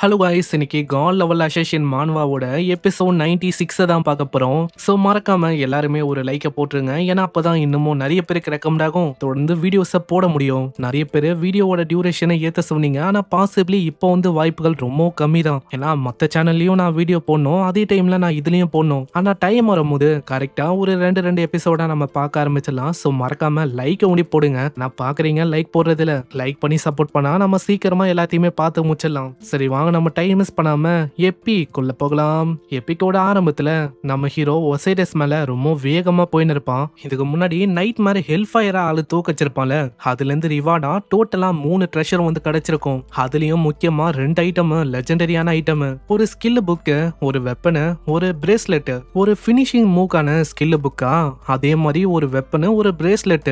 Hello guys, இன்னைக்கு God level association மான்வாவோட episode 96 தான் பார்க்க போறோம். ஸோ மறக்காம எல்லாருமே ஒரு லைக்கை போட்டுருங்க. ஏன்னா அப்பதான் இன்னமும் நிறைய பேருக்கு ரெக்கமெண்ட் ஆகும், தொடர்ந்து வீடியோஸை போட முடியும். நிறைய பேர் வீடியோவோட டியூரேஷனை ஏற்ற சொன்னீங்க, ஆனால் பாசிபிளி இப்போ வாய்ப்புகள் ரொம்ப கம்மி தான். ஏன்னா மற்ற சேனல்லையும் நான் வீடியோ போடணும், அதே டைம்ல நான் இதுலயும் போடணும். ஆனால் டைம் வரும்போது கரெக்டா ஒரு ரெண்டு எபிசோடா நம்ம பார்க்க ஆரம்பிச்சிடலாம். ஸோ மறக்காம லைக்கை ஒண்டி போடுங்க. நான் பார்க்குறீங்க லைக் போடுறதுல லைக் பண்ணி சப்போர்ட் பண்ணா நம்ம சீக்கிரமா எல்லாத்தையுமே பார்த்து முடிச்சிடலாம். சரி வாங்க, நம்ம டைம் மிஸ் பண்ணாம எப்பிக்குள்ள போகலாம். எப்பிக்கோட ஆரம்பத்துல நம்ம ஹீரோ ஒசைடஸ் மேல ரொம்ப வேகமா போயின்னு இருப்பான். இதுக்கு முன்னாடி நைட் மாதிரி ஹெல்ஃபயரா ஆளு தூக்கச்சிருப்பான்ல, அதுல இருந்து ரிவார்டா டோட்டலா 3 ட்ரெஷர் கிடைச்சிருக்கும். அதுலயும் முக்கியமா 2 ஐட்டம் லெஜெண்டரியான ஐட்டம், ஒரு ஸ்கில் புக்கு, ஒரு வெப்பனு, ஒரு பிரேஸ்லெட், ஒரு பினிஷிங் மூக்கான ஸ்கில் புக்கா, அதே மாதிரி ஒரு வெப்பனு, ஒரு பிரேஸ்லெட்.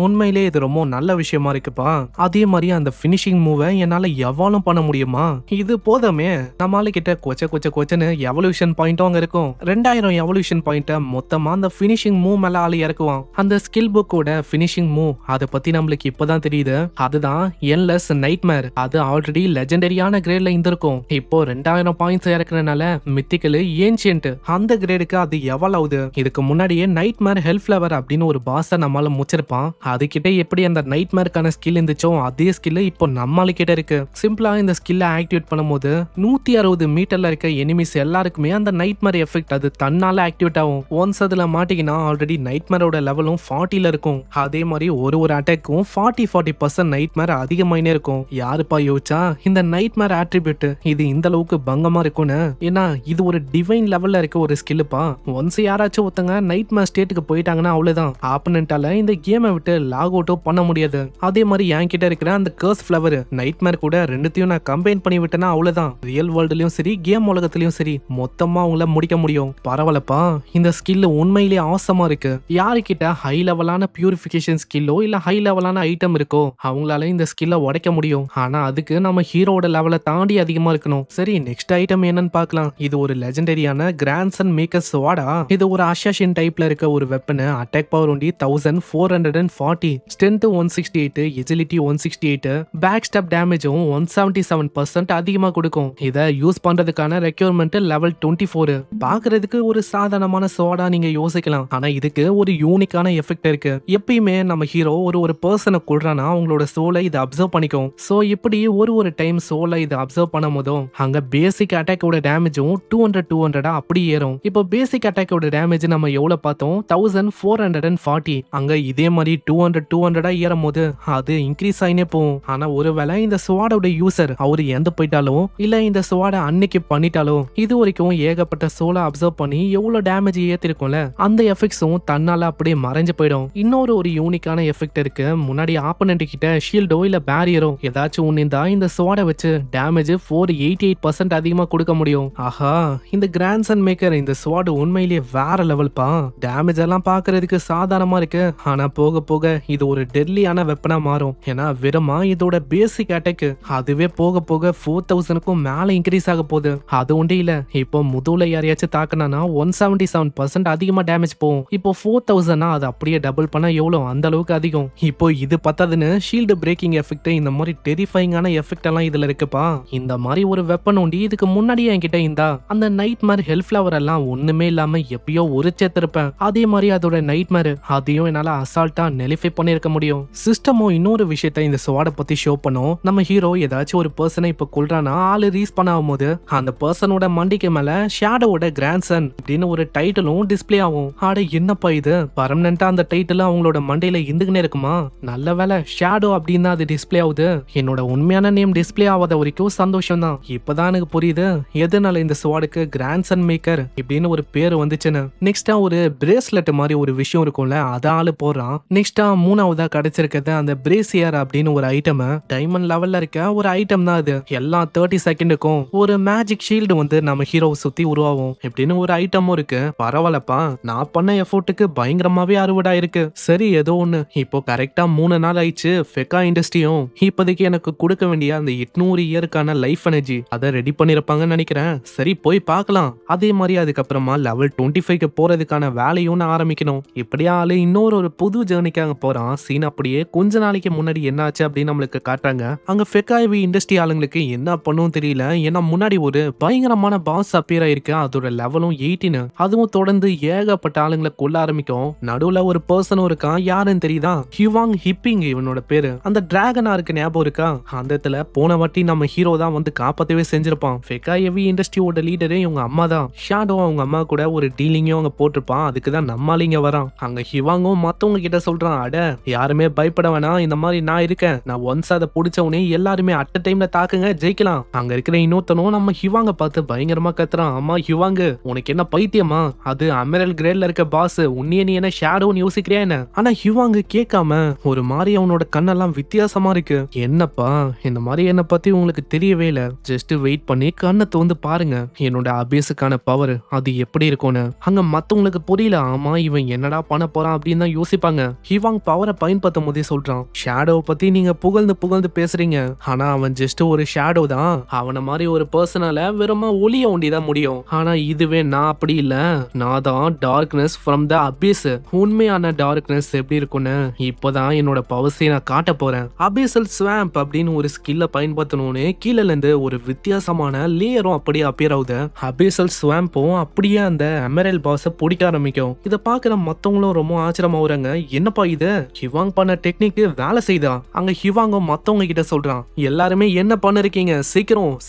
உண்மையிலே இது ரொம்ப நல்ல விஷயமா இருக்குப்பா. அதே மாதிரி அந்த பினிஷிங் மூவை என்னால எவ்வளவு பண்ண முடியுமா? இது போதுமே. நம்மால கிட்ட கொச்சன்னு எவல்யூஷன் பாயிண்ட்டும் அங்க இருக்கும். 2000 எவல்யூஷன் பாயிண்ட மொத்தமா அந்த பினிஷிங் மூவ் மேல ஆளு இறக்குவான். அந்த ஸ்கில் புக்கோட பினிஷிங் மூவ் அதை பத்தி நம்மளுக்கு இப்பதான் தெரியுது. அதுதான் என்லெஸ் நைட்மேர். அது ஆல்ரெடி லெஜெண்டரியான கிரேட்ல இருந்திருக்கும். இப்போ 2000 பாயிண்ட்ஸ் இறக்குறதுனால மித்திக்கல் ஏன்ஷியன்ட் அந்த கிரேடுக்கு அது எவ்வளவுது. இதுக்கு முன்னாடியே நைட்மேர் ஹெல்ப் ஃபிளவர் அப்படின்னு ஒரு பாஸ நம்மால முடிச்சிருப்பான். அதுகிட்ட எப்படி அந்த நைட்மேருக்கான ஸ்கில் இருந்துச்சோ அதே ஸ்கில் இப்போ நம்மால கிட்ட இருக்கு. சிம்பிளா இந்த ஸ்கில்ல ஆக்டிவேட் பண்ணும்போது 160 மீட்டர்ல இருக்க எனிமிஸ் எல்லாருக்குமே அந்த நைட்மேர் எஃபெக்ட் அது தன்னால ஆக்டிவேட் ஆகும். ஒன்ஸ் அதுல மாட்டிக்கினா ஆல்ரெடி நைட்மேரோட லெவலும் 40ல இருக்கும். அதே மாதிரி ஒரு அட்டாக்கும் 40% நைட்மேர் அதிகமாயினே இருக்கும். யாருப்பா யோசிச்சா இந்த நைட்மேர் ஆட்ரிபியூட் இது இந்த அளவுக்கு பங்கமா இருக்கும்னு? ஏன்னா இது ஒரு டிவைன் லெவல்ல இருக்க ஒரு ஸ்கில்லுப்பா. ஒன்ஸ் யாராச்சும் ஒருத்தங்க நைட்மேர் ஸ்டேட்டுக்கு போயிட்டாங்கன்னா அவ்வளவுதான், ஆப்பனண்டால இந்த கேமை விட்டு லாக் அவுட்டோ பண்ண முடியாது. அதே மாதிரி என்கிட்ட இருக்கிற அந்த கர்ஸ் ஃபிளவர் நைட்மேர் கூட ரெண்டுத்தையும் நான் கம்பைன் பண்ணி விட்டேன்னா அவ்வளவுதான், ரியல் வேர்ல்டுலயும் சரி கேம் உலகத்திலயும் சரி மொத்தமா அவங்கள முடிக்க முடியும். பரவாயில்லப்பா, இந்த ஸ்கில் உண்மையிலேயே ஆசமா இருக்கு. யாருக்கிட்ட ஹை லெவலான பியூரிஃபிகேஷன் ஸ்கில்லோ இல்ல ஹை லெவலான ஐட்டம் இருக்கோ அவங்களால இந்த ஸ்கில்ல உடைக்க முடியும். ஆனா அதுக்கு நம்ம ஹீரோட லெவலை தாண்டி அதிகமா இருக்கணும். சரி, நெக்ஸ்ட் ஐட்டம் என்னன்னு பார்க்கலாம். இது ஒரு லெஜெண்டரியான கிராண்ட்சன் மேக்கர் ஸ்வாடா. இது ஒரு அசாசின் டைப்ல இருக்க ஒரு வெப்பன். அட்டாக் பவர் ஒண்டி 1440, ஸ்ட்ரென்த் 168, எஜிலிட்டி 168, பேக் ஸ்டெப் டேமேஜும் 177% அதிகமா கொடுக்கும். இத யூஸ் பண்றதுக்கான ரெக்யர்மெண்ட் லெவல் 24. பாக்குறதுக்கு ஒரு சாதாரணமான சோடா நீங்க யோசிக்கலாம், ஆனா இதுக்கு ஒரு யூனிக்கான எஃபெக்ட் இருக்கு. எப்பயுமே நம்ம ஹீரோ ஒரு பர்சனை கொள்றானா அவங்களோட சோலை இதை அப்சர்வ் பண்ணிக்கும். சோ இப்படி ஒரு டைம் சோலை இதை அப்சர்வ் பண்ணும் போதும் அங்க பேசிக் அட்டாக்கோட டேமேஜும் 200 அப்படி ஏறும். இப்போ பேசிக் அட்டாக்கோட டேமேஜ் நம்ம எவ்வளவு பார்த்தோம், 1440. அங்க இதே மாதிரி 200 ஏறும் போது அது இன்க்ரீஸ் ஆயினே போகும். ஆனா ஒருவேளை இந்த ஸ்வாடோட யூசர் அவரு எந்த போயிட்டாலும் இல்ல இந்த ஸ்வாட அன்னைக்கு பண்ணிட்டாலும் இது வரைக்கும் ஏகப்பட்ட சோலை அப்சர்வ் பண்ணி எவ்வளவு டேமேஜ் ஏத்திருக்கும்ல, அந்த எஃபெக்ட்ஸும் தன்னால அப்படியே மறைஞ்சு போயிடும். இன்னொரு யூனிக்கான எஃபெக்ட் இருக்கு. முன்னாடி ஆப்பனண்ட் கிட்ட ஷீல்டோ இல்ல பேரியரோ ஏதாச்சும் ஒண்ணு இருந்தா இந்த ஸ்வாட வச்சு டேமேஜ் 488% அதிகமா கொடுக்க முடியும். ஆஹா, இந்த கிராண்ட்சன் மேக்கர் இந்த ஸ்வாட் உண்மையிலேயே வேற லெவல் பா. டேமேஜ் எல்லாம் பாக்குறதுக்கு சாதாரணமா இருக்கு, ஆனா போக போக இது ஒரு டெட்லியான வெப்பனா மாறும். ஏன்னா வெறுமா இதோட பேசிக் அட்டாக் அதுவே போக போக 4000க்கும் மேல இன்க்ரீஸ் ஆக போகுது. அது ஒன்றே இல்ல, இப்போ முதுகுல யாரையாச்சும் தாக்குனா 177% அதிகமா டேமேஜ் போகும். இப்போ 4000 அது அப்படியே டபுள் பண்ணா எவ்வளவு, அந்த அளவுக்கு அதிகம். இப்போ இது பத்தாதுன்னு ஷீல்டு பிரேக்கிங் எஃபெக்ட், இந்த மாதிரி டெரிஃபைங்கான எஃபெக்ட் எல்லாம் இதுல இருக்குப்பா. இந்த மாதிரி ஒரு வெப்பன் உண்டி இதுக்கு முன்னாடியே என்கிட்ட இருந்தா அந்த நைட்மேர் ஹெல்ப் ஃபிளவர் எல்லாம் ஒண்ணுமே இல்லாம எப்பயோ ஒரு சேர்த்திருப்பேன். அதே மாதிரி அதோட நைட்மேர் அதையும் என்னால அசால்ட்டா நெலிஃபை பண்ணிருக்க முடியும். சிஸ்டமும் இன்னொரு விஷயத்த இந்த ஸ்வாட பத்தி ஷோ பண்ணும். நம்ம ஹீரோ ஏதாச்சும் ஒரு பர்சனை இப்ப கொல்றானா ஆளு ரீஸ்பான் ஆகும்போது அந்த பர்சனோட மண்டிக்கு மேல ஷேடோவோட கிராண்ட்சன் அப்படின்னு ஒரு டைட்டிலும் டிஸ்பிளே ஆகும். ஆட என்னப்பா இது, பர்மனண்டா அந்த டைட்டில் அவங்களோட மண்டையில இருந்துகினே இருக்குமா? நல்ல வேலை ஷேடோ அப்படின்னு அது டிஸ்பிளே ஆகுது. என்னோட உண்மையான நேம் டிஸ்பிளே ஆகாத வரைக்கும் சந்தோஷம் தான். இப்பதான் எனக்கு புரியுது எதனால இந்த ஸ்வாடுக்கு கிராண்ட்சன் மேக்கர் இப்படின்னு ஒரு பேர் வந்துச்சுன்னு. நெக்ஸ்டா ஒரு பிரேஸ்லெட் மாதிரி ஒரு விஷயம் இருக்கும்ல, அத ஆளு போடுறான். நெக்ஸ்டா மூணாவதா கிடைச்சிருக்கிறது அந்த பிரேசியர் அப்படின்னு ஒரு ஐட்டம். டைமண்ட் லெவல்ல இருக்க ஒரு ஐட்டம் தான் அது. எல்லாம் 30 செகண்டுக்கும் ஒரு மேஜிக் ஷீல்டு நம்ம ஹீரோவை சுத்தி உருவாகும் இப்படின்னு ஒரு ஐட்டமும் இருக்கு. பரவாயில்லப்பா, நான் பண்ண எஃபோர்ட்டுக்கு பயங்கரமாவே அறுவடா இருக்கு. சரி ஏதோ ஒண்ணு. இப்போ கரெக்டா 3 நாள் ஆயிடுச்சு. ஃபெக்கா இண்டஸ்ட்ரியும் இப்போதைக்கு எனக்கு கொடுக்க வேண்டிய அந்த 800 இயருக்கான லைஃப் எனர்ஜி அதை ரெடி பண்ணிருப்பாங்கன்னு நினைக்கிறேன். சரி போய் பார்க்கலாம். அதே மாதிரி அதுக்கப்புறமா லெவல் 25க்கு போறதுக்கான வேலையும் நான் ஆரம்பிக்கணும். இப்படியே ஆளு இன்னொரு புது ஜேர்னிக்காக போறான். சீன் அப்படியே கொஞ்ச நாளைக்கு முன்னாடி என்ன ஆச்சு அப்படின்னு நம்மளுக்கு காட்டுறாங்க. அங்க ஃபெக்காய்வி இண்டஸ்ட்ரி ஆளுங்களுக்கு என்ன பண்ணும் தெரியல. ஏன்னா முன்னாடி ஒரு பயங்கரமான பாஸ் அப்பியர் ஆயிருக்கு. அதோட லெவலும் 18. அதுவும் தொடர்ந்து ஏகப்பட்ட ஆளுங்களை கொல்ல ஆரம்பிக்கும். நடுவுல ஒரு பர்சனும் இருக்கான். யாருன்னு தெரியுதா? ஹிவாங் ஹிப்பிங் இவனோட பேரு. அந்த டிராகனா இருக்கு, ஞாபகம் இருக்கா? அந்த இடத்துல போன வாட்டி நம்ம ஹீரோ தான் வந்து காப்பாத்தவே செஞ்சிருப்பான். ஃபெகா ஹெவி இண்டஸ்ட்ரியோட லீடரே இவங்க அம்மா தான். ஷாடோ அவங்க அம்மா கூட ஒரு டீலிங்கும் அவங்க போட்டிருப்பான். அதுக்கு தான் நம்மாலிங்க வரான். அங்க ஹிவாங்கும் மத்தவங்க கிட்ட சொல்றான், அட யாருமே பயப்பட வேணாம், இந்த மாதிரி நான் இருக்கேன். நான் ஒன்ஸ் அதை பிடிச்ச உடனே எல்லாருமே அட் டைம்ல தாக்குங்க, ஜெயிக்கலாம். அங்க இருக்கிற இன்னொருத்தனும் நம்ம ஹிவாங்க பார்த்து பயங்கரமா கத்துறான். அம்மா ஹிவாங்கு, உனக்கு என்ன பைத்தியமா? அது அமெரல் கிரேட்ல இருக்க பாஸ், உன்னைய நீ என்ன ஷேடோன்னு யோசிக்கிறியா என்ன? ஆனா ஹிவாங்கு கேட்காம ஒரு மாதிரி அவனோட கண்ணெல்லாம் வித்தியாசமா இருக்கு. என்னப்பா இந்த மாதிரி என்ன பத்தி உங்களுக்கு தெரியவே இல்ல, ஜஸ்ட் வெயிட் பண்ணி கண்ணை தோந்து பாருங்க, என்னோட அபேஸுக்கான பவர் அது எப்படி இருக்கும்னு. அங்க மத்தவங்களுக்கு புரியல. ஆமா இவன் என்னடா பண்ண போறான் அப்படின்னு தான் யோசிப்பாங்க. ஹிவாங் பவரை பயன்படுத்தும் போதே சொல்றான், ஷேடோ பத்தி நீங்க புகழ்ந்து புகழ்ந்து பேசுறீங்க, ஆனா அவன் ஜஸ்ட் ஒரு ஷேடோ தான். அவன மாதிரி ஒரு பர்சனால வெறுமா ஒளிய ஒண்டிதான் முடியும். ஆனா இதுவே நான் அப்படி இல்ல, நான் தான் டார்க்னஸ் ஃப்ரம் த அபிஸ். உண்மையான டார்க்னஸ் எப்படி இருக்கும்னு இப்பதான் என்னோட பவர்ஸை நான் காட்ட போறேன். அபிசல் ஸ்வாம்ப் அப்படின்னு ஒரு ஸ்கில்ல பயன்படுத்தணும்னு கீழ இருந்து ஒரு வித்தியாசமான லேயரும் அப்படியே அப்பியர் ஆகுது. அபிசல் ஸ்வாம்பும் அப்படியே அந்த எமரல் பாஸ பிடிக்க ஆரம்பிக்கும். இதை பாக்குற மத்தவங்களும் ரொம்ப ஆச்சரியமாவுறாங்க. என்னப்பா இது, ஹிவாங் பண்ண டெக்னிக் வேலை செய்தா? அங்க ஹிவாங்க மத்தவங்க கிட்ட சொல்றான், எல்லாருமே என்ன பண்ணிருக்கீங்க,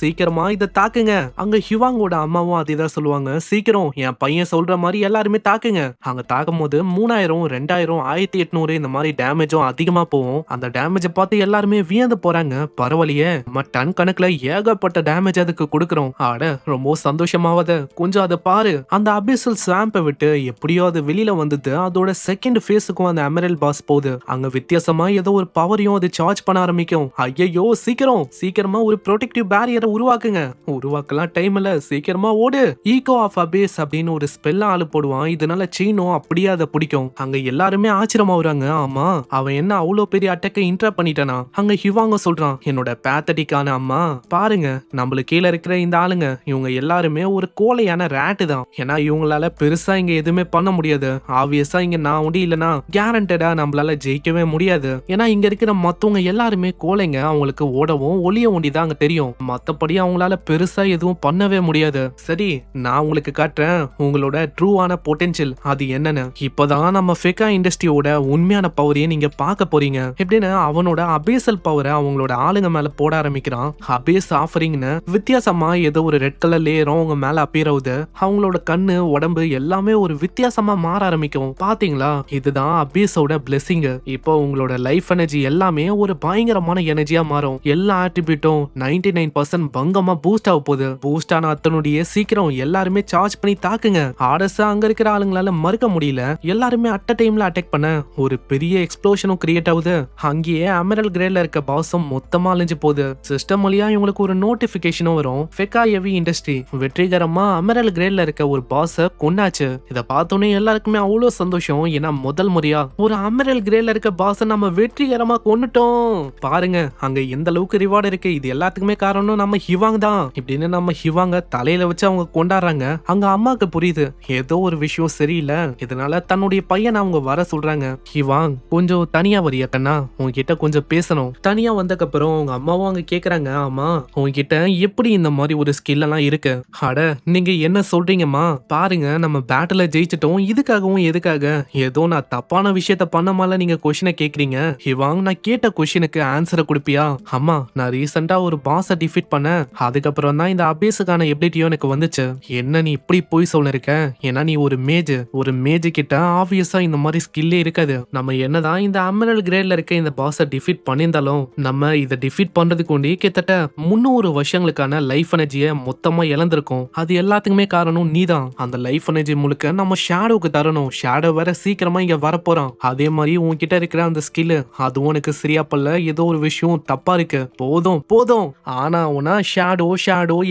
சீக்கிரமா இதை தாக்குங்க. அங்க ஹிவாங்கோட அம்மாவும் அதேதான் சொல்லுவாங்க, சீக்கிரம் என் பையன் சொல்ற மாதிரி எல்லாருமே தாக்குங்க. அங்க தாக்கும் போது 3000 2000 1800 இந்த மாதிரி டேமேஜும் அதிகமா போகும். அந்த டேமேஜை பார்த்து எல்லாருமே வியந்து போறாங்க. பரவாயில்லையே, டன் கணக்குல ஏகப்பட்ட டேமேஜ் அதுக்கு கொடுக்கறோம். ஆட ரொம்ப சந்தோஷமாவத, கொஞ்சம் அதை பாரு. அந்த அபிசல் ஸ்வாம்பை விட்டு எப்படியோ அது வெளியில வந்தது. அதோட செகண்ட் ஃபேஸுக்கும் அந்த எமரல் பாஸ் போகுது. அங்க வித்தியாசமா ஏதோ ஒரு பவரையும் அது சார்ஜ் பண்ண ஆரம்பிக்கும். ஐயோ சீக்கிரமா ஒரு ப்ரொடெக்டிவ் பேரியரை உருவாக்குங்க. உருவாக்கலாம் டைம் இல்ல, சீக்கிரமா ஓடு. ஈகோ ஆஃப் அபேஸ் அப்படின்னு ஒரு ஸ்பெல்ல ஆளு போடுவான். இதனால செயினும் அப்படியே அதை பிடிக்கும். அங்க எல்லாருமே ஆச்சரியமாவுறாங்க. ஆமா அவன் என்ன அவ்வளவு பெரிய அட்டாக்கை இன்ட்ராப் பண்ணிட்டானா? அங்க ஹிவாங்க சொல்றான், என்னோட பேத்தட்டிக்கான அம்மா பாருங்க, நம்மளுக்கு கீழே இருக்கிற இந்த ஆளுங்க இவங்க எல்லாருமே ஒரு கோலையான ரேட்டு தான். ஏன்னா இவங்களால பெருசா இங்க எதுவுமே பண்ண முடியாது. ஆப்வியஸா இங்க நான் உண்டு இல்லனா கேரண்டடா நம்மளால ஜெயிக்கவே முடியாது. ஏன்னா இங்க இருக்கிற மத்தவங்க எல்லாருமே கோலைங்க. அவங்களுக்கு ஓடவும் ஒளிய ஒண்டிதான் அங்க தெரியும். மத்தபடி அவங்களால பெருசா எதுவும் பண்ணவே முடியாது. சரி, நான் உங்களுக்கு காட்டுறேன் உங்களோட ட்ரூவான பொட்டென்ஷியல் அது என்னன்னு. இப்பதான் நம்ம ஃபெகா இண்டஸ்ட்ரியோட உண்மையான பவரையே நீங்க பார்க்க போறீங்க. எப்படின்னு அவனோட அபேசல் பவரை அவங்களோட ஆளுங்க மேல போட ஆரம்பிக்கிறான். அபேஸ் ஆஃபரிங்னு வித்தியாசமா ஏதோ ஒரு ரெட் கலர் லேயரும் அவங்க மேல அப்பியர் ஆகுது. அவங்களோட கண்ணு உடம்பு எல்லாமே ஒரு வித்தியாசமா மாற ஆரம்பிக்கும். பாத்தீங்களா, இதுதான் அபேஸோட பிளெஸிங். இப்போ உங்களோட லைஃப் எனர்ஜி எல்லாமே ஒரு பயங்கரமான எனர்ஜியா மாறும். எல்லா ஆட்ரிபியூட்டும் 99% பங்கமா பூஸ்ட் ஆக போகுது. பூஸ்ட் ஆன அத்தனுடைய சீக்கிரம் எல்லாருமே சார்ஜ் பண்ணி தாக்குங்க. ஆர்டர்ஸ் அங்க இருக்கிற ஆளுங்களால மறுக்க முடியல. எல்லாருமே அட் டைம்ல அட்டாக் பண்ண ஒரு பெரிய எக்ஸ்ப்ளோஷனும் கிரியேட் ஆகுது. அங்கேயே எமரல் கிரேட்ல இருக்க பாஸும் மொத்தமா அழிஞ்சு போகுது. சிஸ்டம் வழியா இவங்களுக்கு ஒரு நோட்டிபிகேஷனும் வரும், ஃபெகா ஹெவி இண்டஸ்ட்ரி வெற்றிகரமா எமரல் கிரேட்ல இருக்க ஒரு பாஸ கொண்டாச்சு. இத பார்த்தோன்னே எல்லாருக்குமே அவ்வளவு சந்தோஷம். ஏன்னா முதல் முறையா ஒரு எமரல் கிரேட்ல இருக்க பாஸ நம்ம வெற்றிகரமா கொன்னுட்டோம். பாருங்க அங்க எந்த அளவுக்கு ரிவார்டு இருக்கு. இது எல்லாத்துக்குமே காரணம் நம்ம ஹிவாங் தான். இப்படின்னு நம்ம ஹிவாங்க தலையில வச்சு அவங்க கொண்டாடுறாங்க. அங்க அம்மாக்கு புரியுது ஏதோ ஒரு விஷயம் சரியில்லை. இதனால தன்னுடைய பையனை அவங்க வர சொல்றாங்க. ஹிவாங் கொஞ்சம் தனியா வரியா கண்ணா, உங்ககிட்ட கொஞ்சம் பேசணும். தனியா வந்ததுக்கு அப்புறம் அவங்க அம்மாவும் அங்க கேக்குறாங்க, ஆமா உங்ககிட்ட எப்படி இந்த மாதிரி ஒரு ஸ்கில் எல்லாம் இருக்கு? அட நீங்க என்ன சொல்றீங்கம்மா, பாருங்க நம்ம பேட்டில ஜெயிச்சிட்டோம். இதுக்காகவும் எதுக்காக ஏதோ நான் தப்பான விஷயத்த பண்ணமால நீங்க கொஸ்டினை கேக்குறீங்க? ஹிவாங் நான் கேட்ட கொஸ்டினுக்கு ஆன்சரை கொடுப்பியா? அம்மா நான் ரீசெண்டா ஒரு பாஸை டிஃபீட் பண்ணேன். அதுக்கப்புறம் தான் இந்த அபேஸுக்கான எபிலிட்டியும் எனக்கு வந்துச்சு. என்ன நீ இப்படி போய் சொல்லிருக்க? ஏன்னா நீ ஒரு மேஜ் கிட்ட ஆப்வியஸா இந்த மாதிரி ஸ்கில்லே இருக்காது. நம்ம என்னதான் இந்த எமரல் கிரேட்ல இருக்க இந்த பாஸை டிஃபீட் பண்ணியிருந்தாலும் நம்ம இதை டிஃபீட் பண்றதுக்கு கொண்டு கிட்டத்தட்ட 300 வருஷங்களுக்கான லைஃப் எனர்ஜியை மொத்தமா இழந்திருக்கும். அது எல்லாத்துக்குமே காரணம் நீதான். அந்த லைஃப் எனர்ஜி முழுக்க நம்ம ஷேடோவுக்கு தரணும். ஷேடோ வேற சீக்கிரமா இங்க வரப்போறான். அதே மாதிரி உன்கிட்ட இருக்கிற அந்த ஸ்கில் அதுவும் எனக்கு சரியா பல்ல. ஏதோ ஒரு விஷயம் தப்பா இருக்கு. போதும் ஆனா உனா ஷேடோ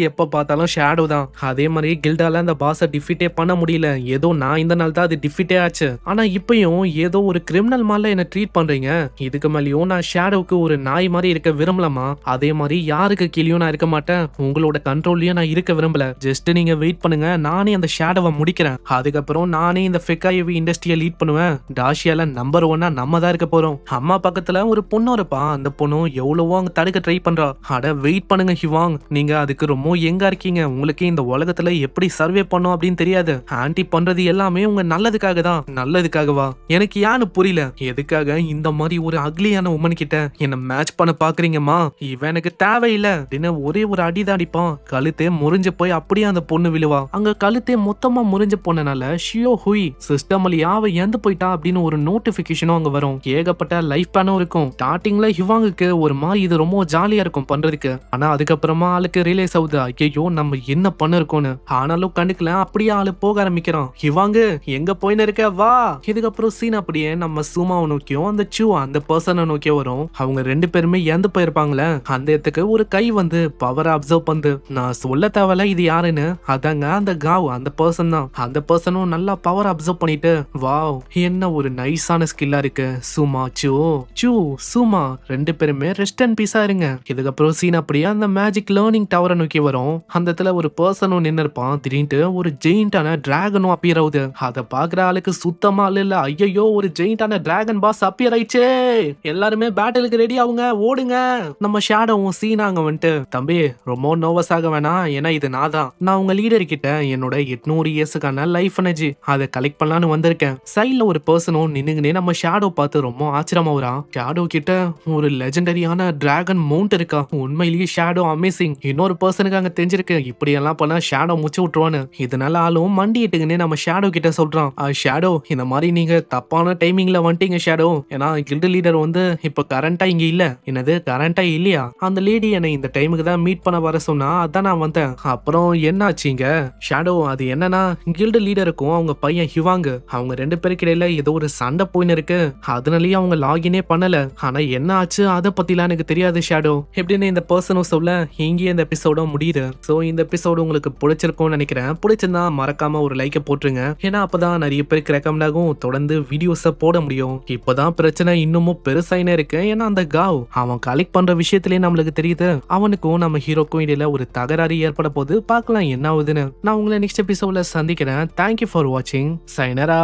எப்ப பார்த்தாலும் ஷேடோ தான். அதே மாதிரி கில்டால அந்த பாஸை டிஃபீட்டே பண்ண முடியல. ஏதோ நான் இந்த நாள் தான் அது டிஃபீட்டே ஆச்சு. ஆனா இப்பயும் ஏதோ ஒரு கிரிமினல் மாதிரி என்ன ட்ரீட் பண்றீங்க. இதுக்கு மேலேயும் நான் ஷேடோவுக்கு ஒரு நாய் மாதிரி இருக்க விரும்பலமா? அதே மாதிரி யாருக்கு கீழயும் நான் இருக்க மாட்டேன். உங்களோட கண்ட்ரோல்லயும் நான் இருக்க விரும்பல. ஜஸ்ட் நீங்க வெயிட் பண்ணுங்க, நானே அந்த ஷேடோவை முடிக்கிறேன். அதுக்கப்புறம் நானே இந்த ஃபெகா ஹெவி இண்டஸ்ட்ரியை லீட் பண்ணுவேன். டாஷியால நம்பர் 1 நம்ம தான் இருக்க போறோம். அம்மா பக்கத்துல ஒரு பொண்ணு இருப்பா. அந்த பொண்ணும் எவ்வளவோ அங்க தடுக்க ட்ரை பண்றா. அட வெயிட் வெயிட் பண்ணுங்க ஹிவாங், நீங்க அதுக்கு ரொம்ப யங்கா இருக்கீங்க, உங்களுக்கு இந்த உலகத்துல எப்படி சர்வே பண்ணும் அப்படின்னு தெரியாது. ஆன்ட்டி பண்றது எல்லாமே உங்க நல்லதுக்காக தான். நல்லதுக்காகவா? எனக்கு யான்னு புரியல. எதுக்காக இந்த மாதிரி ஒரு அக்லியான உமன் கிட்ட என்ன மேட்ச் பண்ண பாக்குறீங்கம்மா? இவன் எனக்கு தேவையில்லை அப்படின்னு ஒரே ஒரு அடிதான் அடிப்பான். கழுத்தே முறிஞ்சு போய் அப்படியே அந்த பொண்ணு விழுவா. அங்க கழுத்தே மொத்தமா முறிஞ்சு போனனால ஷியோ ஹுய் சிஸ்டம் அவ இறந்து போயிட்டா அப்படின்னு ஒரு நோட்டிபிகேஷனும் அங்க வரும். ஏகப்பட்ட லைஃப் பேனும் இருக்கும். ஸ்டார்டிங்ல ஹிவாங்குக்கு ஒரு மாதிரி இது ரொம்ப ஜாலியா இருக்கும் பண்றதுக்கு. ஆனா அதுக்கப்புறமா ஆளுக்கு ரியலைஸ் ஆகுது, ஐயோ நம்ம என்ன பண்ணிருக்கோம்னு. ஆனாலும் கண்டுக்கல, அப்படியே ஆளு போக ஆரம்பிக்கிறான். ஹிவாங்கு எங்க போயின்னு இருக்க, வா. இதுக்கப்புறம் சீன் அப்படியே நம்ம சுமாவை நோக்கியும் அந்த சூ அந்த பர்சனை நோக்கியும் வரும். அவங்க ரெண்டு பேருமே இறந்து போயிருப்பாங்களே, அந்த இடத்துக்கு ஒரு கை வந்து பவரை அப்சர்வ் பண்ணு. நான் சொல்ல தேவையில்ல இது யாருன்னு, அதாங்க அந்த காவ் அந்த பர்சன் தான். அந்த பர்சனும் நல்லா பவர் அப்சர்வ் பண்ணிட்டு, வாவ் என்ன ஒரு நைஸான ஸ்கில்லா இருக்கு. சுமா சூ சுமா ரெண்டு பேருமே ரெஸ்ட் அண்ட் பீஸா இருங்க. இதுக்கப்புறம் சீன் அப்படியே அந்த மேஜிக் லேர்னிங் டவரை நோக்கி வரும். அந்த இடத்துல ஒரு பர்சனும் நின்று இருப்பான். திடீர்னு ஒரு ஜெயிண்டான டிராகனும் அப்பியர் ஆகுது. அதை பாக்குற ஆளுக்கு சுத்தமா இல்ல, ஐயோ ஒரு ஜெயிண்டான டிராகன் பாஸ் அப்பியர் ஆயிடுச்சே, எல்லாருமே பேட்டிலுக்கு ரெடி ஆகுங்க, ஓடுங்க. நம்ம ஷேடோவும் சீனாங்க வந்துட்டு, தம்பி ரொம்ப நர்வஸ் ஆக வேணாம், ஏன்னா இது நான் உங்க லீடர் கிட்ட என்னோட 800 இயர்ஸுக்கான லைஃப் எனர்ஜி அதை கலெக்ட் பண்ணலான்னு வந்திருக்கேன். சைட்ல ஒரு பர்சனும் நின்னுங்கனே நம்ம ஷேடோ பார்த்து ரொம்ப ஆச்சரியமா வரான். ஷேடோ கிட்ட ஒரு லெஜெண்டரியான டிராகன் மவுண்ட் இருக்கா, உண்மையிலேயே ஷேடோ அமேசிங். இன்னொரு பர்சனுக்கு அங்க தெரிஞ்சிருக்கு, இப்படி எல்லாம் பண்ணா ஷேடோ முச்சு விட்டுருவான்னு. இதனால ஆளும் மண்டிட்டுங்கன்னு நம்ம ஷேடோ கிட்ட சொல்றான், ஷேடோ இந்த மாதிரி நீங்க தப்பான டைமிங்ல வந்துட்டீங்க ஷேடோ, ஏன்னா கில்டு லீடர் வந்து இப்ப கரண்டா இங்க இல்ல. என்னது கரண்டா இல்லையா? அந்த லேடி என்னை இந்த டைமுக்கு தான் மீட் பண்ண வர சொன்னா, அதான் நான் வந்தேன். அப்புறம் என்னாச்சுங்க ஷேடோ? அது என்னன்னா கில்டு லீடருக்கும் அவங்க பையன் ஹிவாங்கு, அவங்க ரெண்டு பேருக்கு இடையில ஏதோ ஒரு சண்டை போயின்னு இருக்கு. அதனாலயே அவங்க லாகினே பண்ணல. ஆனா என்ன ஆச்சு அதை பத்திலாம் எனக்கு தெரியாது ஷேடோ எப்படின்னு இந்த பர்சனும் சொல்ல, இங்கே இந்த எபிசோட முடியுது. சோ இந்த எபிசோடு உங்களுக்கு பிடிச்சிருக்கும்னு நினைக்கிறேன். பிடிச்சிருந்தா மறக்காம ஒரு லைக்கை போட்டுருங்க, ஏன்னா அப்பதான் நிறைய பேருக்கு ரெக்கமெண்ட் ஆகும், தொடர்ந்து வீடியோஸை போட முடியும். இப்பதான் பிரச்சனை இன்னமும் பெருசாயினே இருக்கு. ஏன்னா அந்த காவ் அவன் கலெக்ட் பண்ற விஷயத்திலேயே நம்மளுக்கு தெரியுது, அவனுக்கும் நம்ம ஹீரோக்கும் இடையில ஒரு தகராறு ஏற்பட போது. பார்க்கலாம் என்ன ஆகுதுன்னு. நான் உங்களை நெக்ஸ்ட் எபிசோட்ல சந்திக்கிறேன். தேங்க்யூ ஃபார் வாட்சிங். சைனரா.